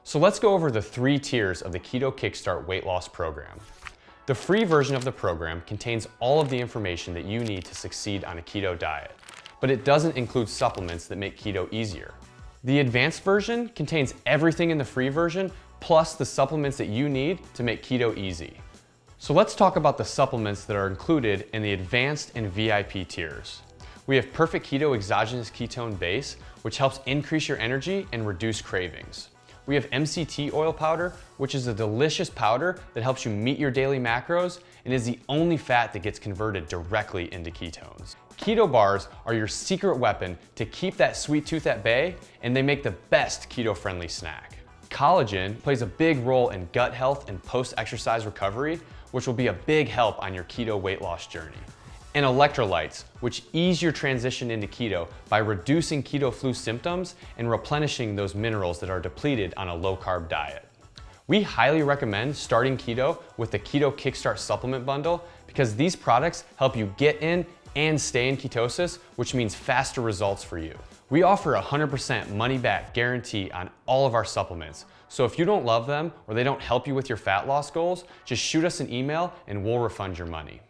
So let's go over the 3 tiers of the Keto Kickstart weight loss program. The free version of the program contains all of the information that you need to succeed on a keto diet, but it doesn't include supplements that make keto easier. The advanced version contains everything in the free version, plus the supplements that you need to make keto easy. So let's talk about the supplements that are included in the advanced and VIP tiers. We have Perfect Keto Exogenous Ketone Base, which helps increase your energy and reduce cravings. We have MCT oil powder, which is a delicious powder that helps you meet your daily macros and is the only fat that gets converted directly into ketones. Keto bars are your secret weapon to keep that sweet tooth at bay, and they make the best keto-friendly snack. Collagen plays a big role in gut health and post-exercise recovery, which will be a big help on your keto weight loss journey. And electrolytes, which ease your transition into keto by reducing keto flu symptoms and replenishing those minerals that are depleted on a low-carb diet. We highly recommend starting keto with the Keto Kickstart supplement bundle because these products help you get in and stay in ketosis, which means faster results for you. We offer a 100% money-back guarantee on all of our supplements. So if you don't love them or they don't help you with your fat loss goals, just shoot us an email and we'll refund your money.